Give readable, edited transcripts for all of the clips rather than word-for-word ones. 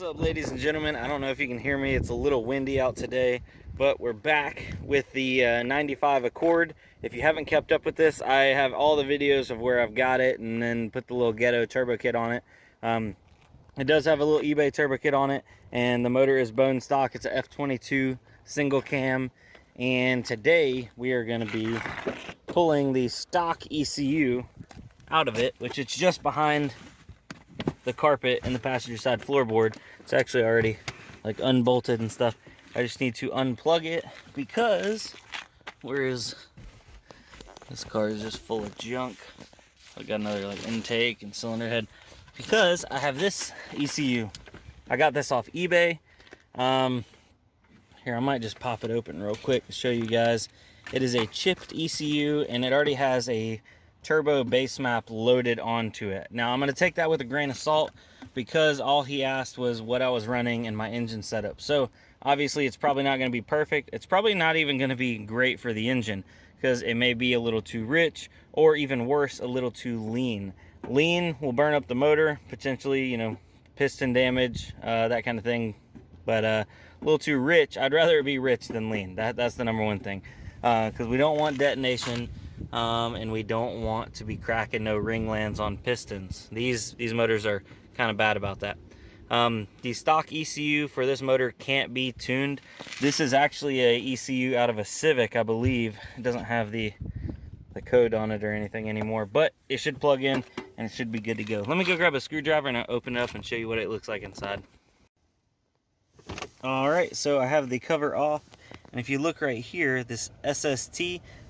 What's up, ladies and gentlemen? I don't know if you can hear me. It's a little windy out today, but we're back with the 95 Accord. If you haven't kept up with this, I have all the videos of where I've got it and then put the little ghetto turbo kit on it. It does have a little eBay turbo kit on it, and the motor is bone stock. It's a F22 single cam, and today we are going to be pulling the stock ECU out of it, which it's just behind the carpet and the passenger side floorboard. It's actually already like unbolted and stuff. I just need to unplug it because this car is just full of junk. I got another like intake and cylinder head because I have this ECU. I got this off eBay. Here, I might just pop it open real quick to show you guys. It is a chipped ECU and it already has a turbo base map loaded onto it. Now I'm going to take that with a grain of salt because all he asked was what I was running in my engine setup. So obviously it's probably not going to be perfect. It's probably not even going to be great for the engine because it may be a little too rich, or even worse, a little too lean. Lean will burn up the motor, potentially, you know, piston damage, that kind of thing. But a little too rich. I'd rather it be rich than lean. That's the number one thing, because we don't want detonation. And we don't want to be cracking no ring lands on pistons. These motors are kind of bad about that. The stock ECU for this motor can't be tuned. This is actually a ECU out of a Civic, I believe. It doesn't have the code on it or anything anymore, but it should plug in and it should be good to go. Let me go grab a screwdriver and I'll open it up and show you what it looks like inside. Alright, so I have the cover off, and if you look right here, this SST,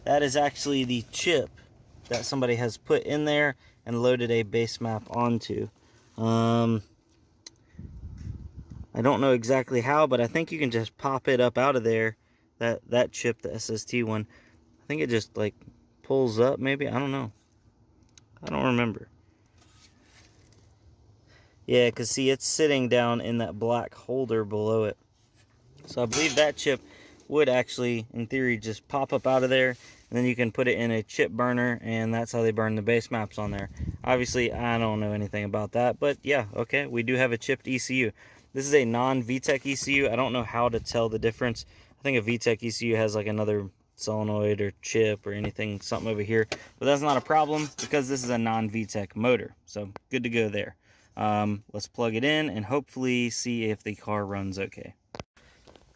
that is actually the chip that somebody has put in there and loaded a base map onto. I don't know exactly how, but I think you can just pop it up out of there. That chip, the SST one, I think it just like pulls up maybe. I don't know. I don't remember. Yeah, because see, it's sitting down in that black holder below it. So I believe that chip would actually, in theory, just pop up out of there, and then you can put it in a chip burner, and that's how they burn the base maps on there. Obviously, I don't know anything about that, but yeah, okay, we do have a chipped ECU. This is a non-VTEC ECU. I don't know how to tell the difference. I think a VTEC ECU has like another solenoid or chip or anything, something over here, but that's not a problem because this is a non-VTEC motor, so good to go there. Let's plug it in and hopefully see if the car runs okay.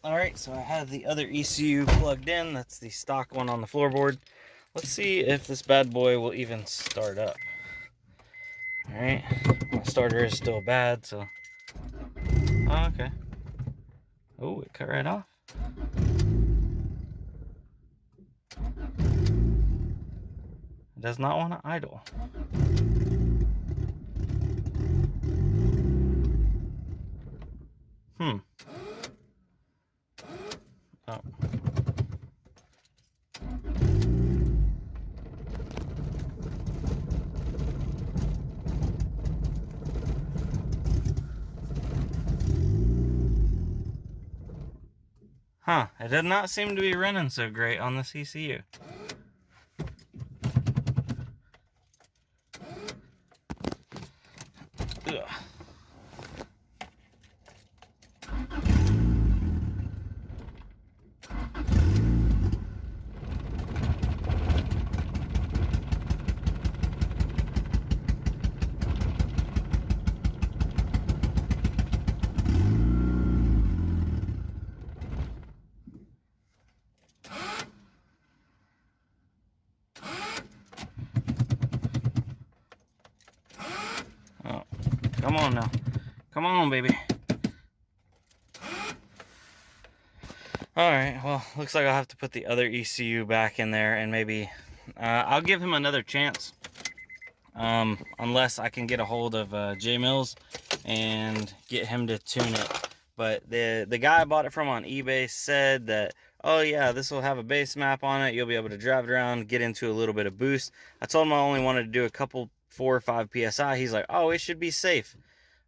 Alright, so I have the other ECU plugged in. That's the stock one on the floorboard. Let's see if this bad boy will even start up. Alright, my starter is still bad, so... Oh, okay. Oh, it cut right off. It does not want to idle. Oh. Huh, it did not seem to be running so great on this ECU. Ugh. Come on now. Come on, baby. Alright, well, looks like I'll have to put the other ECU back in there, and maybe I'll give him another chance. Unless I can get a hold of J Mills and get him to tune it. But the guy I bought it from on eBay said that, oh yeah, this will have a base map on it. You'll be able to drive it around, get into a little bit of boost. I told him I only wanted to do a couple 4 or 5 PSI. He's like, oh, it should be safe.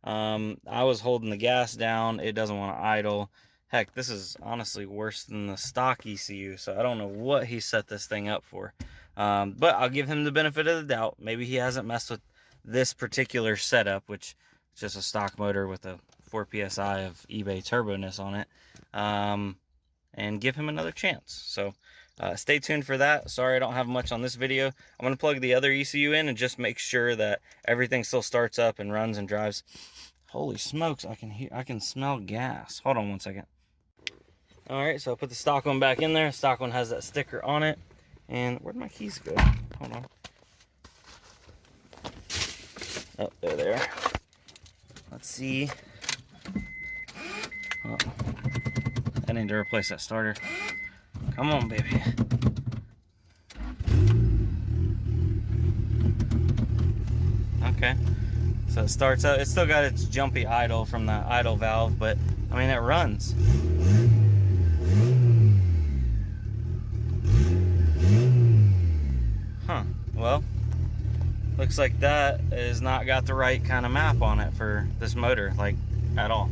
I was holding the gas down. It doesn't want to idle. Heck, this is honestly worse than the stock ECU, so I don't know what he set this thing up for. But I'll give him the benefit of the doubt. Maybe he hasn't messed with this particular setup, which is just a stock motor with a 4 psi of eBay turbo-ness on it, and give him another chance. So stay tuned for that. Sorry I don't have much on this video. I'm going to plug the other ECU in and just make sure that everything still starts up and runs and drives. Holy smokes, I can smell gas. Hold on one second. All right, so I put the stock one back in there. Stock one has that sticker on it. And where'd my keys go? Hold on. Oh, there they are. Let's see. Oh, I need to replace that starter. Come on, baby. Okay. So it starts up. It's still got its jumpy idle from the idle valve, but I mean, it runs. Huh. Well, looks like that is not got the right kind of map on it for this motor, like, at all.